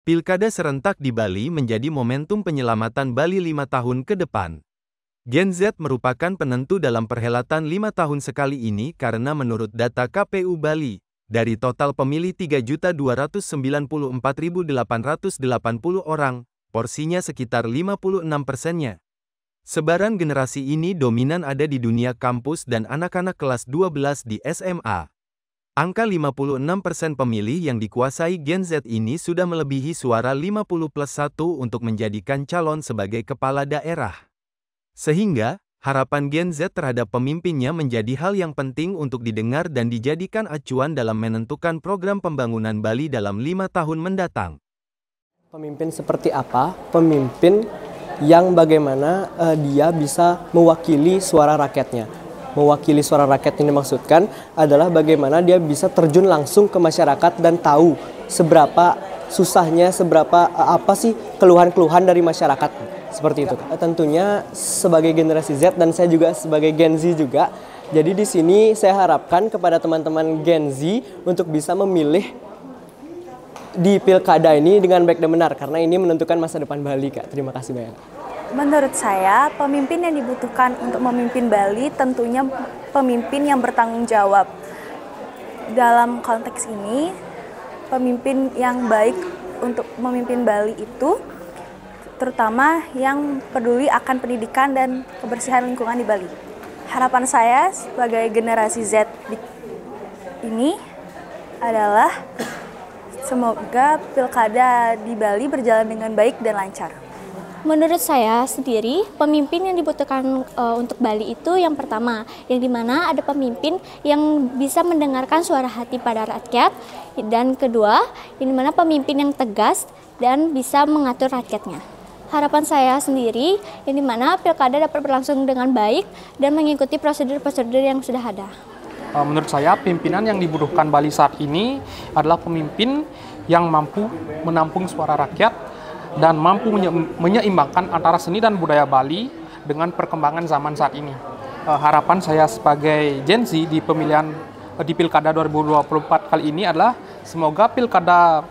Pilkada serentak di Bali menjadi momentum penyelamatan Bali 5 tahun ke depan. Gen Z merupakan penentu dalam perhelatan 5 tahun sekali ini karena menurut data KPU Bali, dari total pemilih 3.294.880 orang, porsinya sekitar 56%-nya. Sebaran generasi ini dominan ada di dunia kampus dan anak-anak kelas 12 di SMA. Angka 56% pemilih yang dikuasai Gen Z ini sudah melebihi suara 50+1 untuk menjadikan calon sebagai kepala daerah. Sehingga, harapan Gen Z terhadap pemimpinnya menjadi hal yang penting untuk didengar dan dijadikan acuan dalam menentukan program pembangunan Bali dalam 5 tahun mendatang. Pemimpin seperti apa? Pemimpin yang bagaimana dia bisa mewakili suara rakyatnya. Mewakili suara rakyat ini dimaksudkan adalah bagaimana dia bisa terjun langsung ke masyarakat dan tahu seberapa susahnya, seberapa apa sih keluhan-keluhan dari masyarakat. Seperti itu. Tentunya sebagai generasi Z dan saya juga sebagai Gen Z juga. Jadi di sini saya harapkan kepada teman-teman Gen Z untuk bisa memilih di pilkada ini dengan baik dan benar karena ini menentukan masa depan Bali, Kak. Terima kasih banyak. Menurut saya, pemimpin yang dibutuhkan untuk memimpin Bali tentunya pemimpin yang bertanggung jawab. Dalam konteks ini, pemimpin yang baik untuk memimpin Bali itu terutama yang peduli akan pendidikan dan kebersihan lingkungan di Bali. Harapan saya sebagai generasi Z ini adalah semoga pilkada di Bali berjalan dengan baik dan lancar. Menurut saya sendiri, pemimpin yang dibutuhkan untuk Bali itu yang pertama, yang dimana ada pemimpin yang bisa mendengarkan suara hati pada rakyat, dan kedua, yang dimana pemimpin yang tegas dan bisa mengatur rakyatnya. Harapan saya sendiri, yang dimana pilkada dapat berlangsung dengan baik dan mengikuti prosedur-prosedur yang sudah ada. Menurut saya, pimpinan yang dibutuhkan Bali saat ini adalah pemimpin yang mampu menampung suara rakyat dan mampu menyeimbangkan antara seni dan budaya Bali dengan perkembangan zaman saat ini. Harapan saya sebagai Gen Z di pemilihan di Pilkada 2024 kali ini adalah semoga Pilkada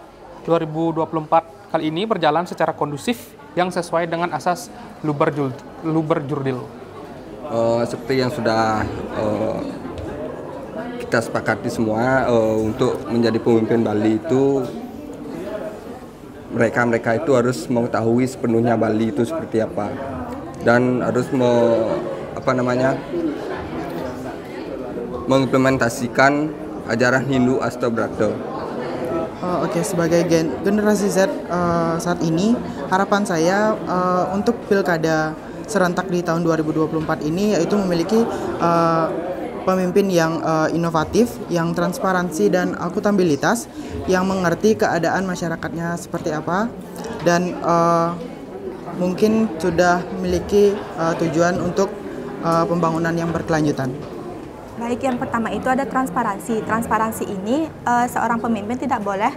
2024 kali ini berjalan secara kondusif yang sesuai dengan asas luber jurdil. Seperti yang sudah kita sepakati semua, untuk menjadi pemimpin Bali itu mereka itu harus mengetahui sepenuhnya Bali itu seperti apa dan harus mengimplementasikan ajaran Hindu Astabrata. Oke, sebagai generasi Z saat ini, harapan saya untuk pilkada serentak di tahun 2024 ini yaitu memiliki pemimpin yang inovatif, yang transparansi dan akuntabilitas, yang mengerti keadaan masyarakatnya seperti apa, dan mungkin sudah memiliki tujuan untuk pembangunan yang berkelanjutan. Baik, yang pertama itu ada transparansi. Transparansi ini seorang pemimpin tidak boleh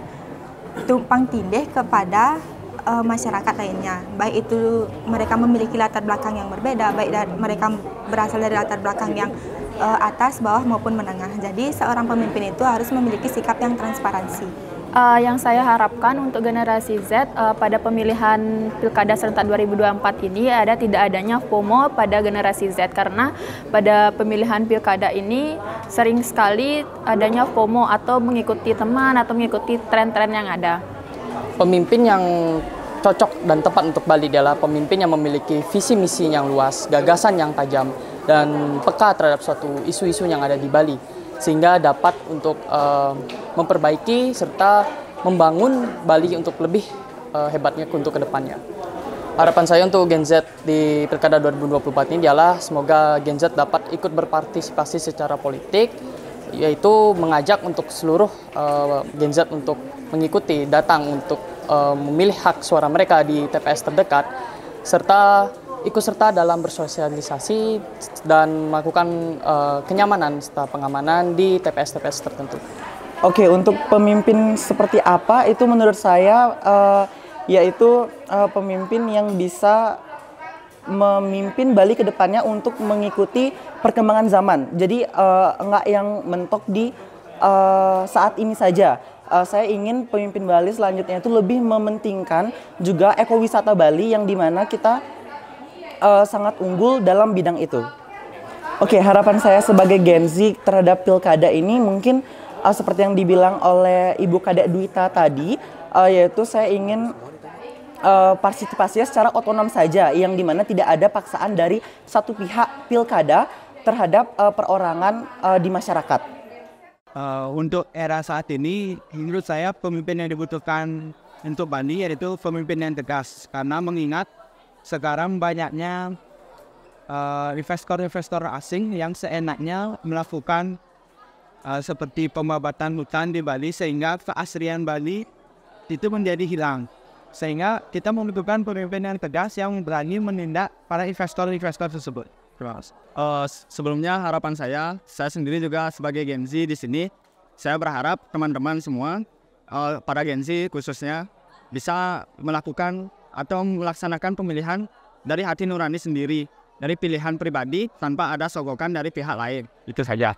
tumpang tindih kepada masyarakat lainnya. Baik itu mereka memiliki latar belakang yang berbeda, baik mereka berasal dari latar belakang yang atas, bawah maupun menengah. Jadi seorang pemimpin itu harus memiliki sikap yang transparansi. Yang saya harapkan untuk generasi Z pada pemilihan Pilkada serentak 2024 ini tidak adanya FOMO pada generasi Z, karena pada pemilihan Pilkada ini sering sekali adanya FOMO atau mengikuti teman atau mengikuti tren-tren yang ada. Pemimpin yang cocok dan tepat untuk Bali adalah pemimpin yang memiliki visi misi yang luas, gagasan yang tajam, dan peka terhadap suatu isu-isu yang ada di Bali, sehingga dapat untuk memperbaiki serta membangun Bali untuk lebih hebatnya untuk kedepannya. Harapan saya untuk Gen Z di Pilkada 2024 ini adalah semoga Gen Z dapat ikut berpartisipasi secara politik, yaitu mengajak untuk seluruh Gen Z untuk mengikuti, datang untuk memilih hak suara mereka di TPS terdekat, serta ikut serta dalam bersosialisasi dan melakukan kenyamanan serta pengamanan di TPS-TPS tertentu. Oke, untuk pemimpin seperti apa itu menurut saya yaitu pemimpin yang bisa memimpin Bali ke depannya untuk mengikuti perkembangan zaman. Jadi enggak yang mentok di saat ini saja. saya ingin pemimpin Bali selanjutnya itu lebih mementingkan juga ekowisata Bali yang dimana kita sangat unggul dalam bidang itu. Oke, harapan saya sebagai Gen Z terhadap pilkada ini mungkin seperti yang dibilang oleh Ibu Kadek Dwita tadi, yaitu saya ingin partisipasinya secara otonom saja, yang dimana tidak ada paksaan dari satu pihak pilkada terhadap perorangan di masyarakat. Untuk era saat ini, menurut saya pemimpin yang dibutuhkan untuk Bali yaitu pemimpin yang tegas, karena mengingat sekarang banyaknya investor-investor asing yang seenaknya melakukan seperti pembabatan hutan di Bali, sehingga keasrian Bali itu menjadi hilang. Sehingga kita membutuhkan pemimpin yang tegas yang berani menindak para investor-investor tersebut. Sebelumnya harapan saya sendiri juga sebagai Gen Z di sini, saya berharap teman-teman semua, para Gen Z khususnya, bisa melakukan atau melaksanakan pemilihan dari hati nurani sendiri, dari pilihan pribadi tanpa ada sogokan dari pihak lain. Itu saja.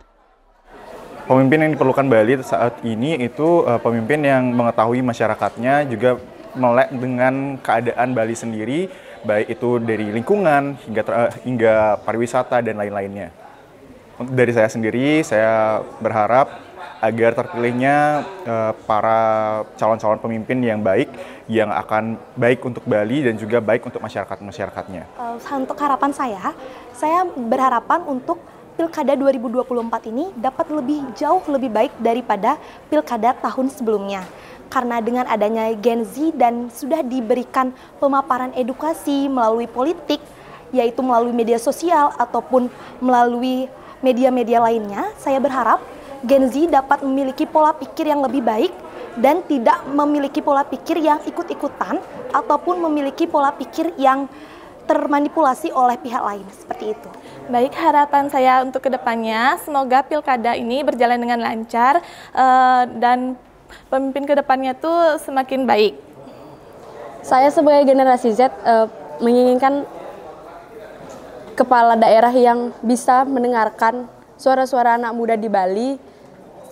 Pemimpin yang diperlukan Bali saat ini itu pemimpin yang mengetahui masyarakatnya, juga melek dengan keadaan Bali sendiri, baik itu dari lingkungan hingga pariwisata dan lain-lainnya. Dari saya sendiri, saya berharap agar terpilihnya para calon-calon pemimpin yang baik, yang akan baik untuk Bali dan juga baik untuk masyarakatnya. Untuk harapan saya berharapan untuk Pilkada 2024 ini dapat jauh lebih baik daripada Pilkada tahun sebelumnya. Karena dengan adanya Gen Z dan sudah diberikan pemaparan edukasi melalui politik, yaitu melalui media sosial ataupun melalui media-media lainnya, saya berharap Gen Z dapat memiliki pola pikir yang lebih baik dan tidak memiliki pola pikir yang ikut-ikutan ataupun memiliki pola pikir yang termanipulasi oleh pihak lain, seperti itu. Baik, harapan saya untuk kedepannya, semoga pilkada ini berjalan dengan lancar dan pemimpin kedepannya tuh semakin baik. Saya sebagai generasi Z menginginkan kepala daerah yang bisa mendengarkan suara-suara anak muda di Bali,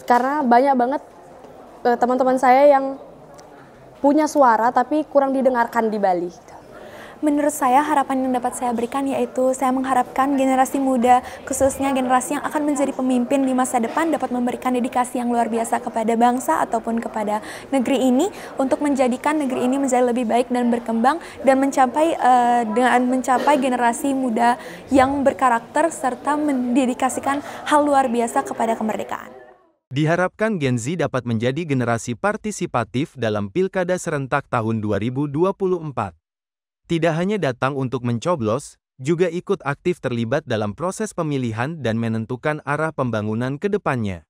karena banyak banget teman-teman saya yang punya suara tapi kurang didengarkan di Bali. Menurut saya, harapan yang dapat saya berikan yaitu saya mengharapkan generasi muda, khususnya generasi yang akan menjadi pemimpin di masa depan, dapat memberikan dedikasi yang luar biasa kepada bangsa ataupun kepada negeri ini untuk menjadikan negeri ini menjadi lebih baik dan berkembang dan mencapai generasi muda yang berkarakter serta mendedikasikan hal luar biasa kepada kemerdekaan. Diharapkan Gen Z dapat menjadi generasi partisipatif dalam Pilkada serentak tahun 2024. Tidak hanya datang untuk mencoblos, juga ikut aktif terlibat dalam proses pemilihan dan menentukan arah pembangunan ke depannya.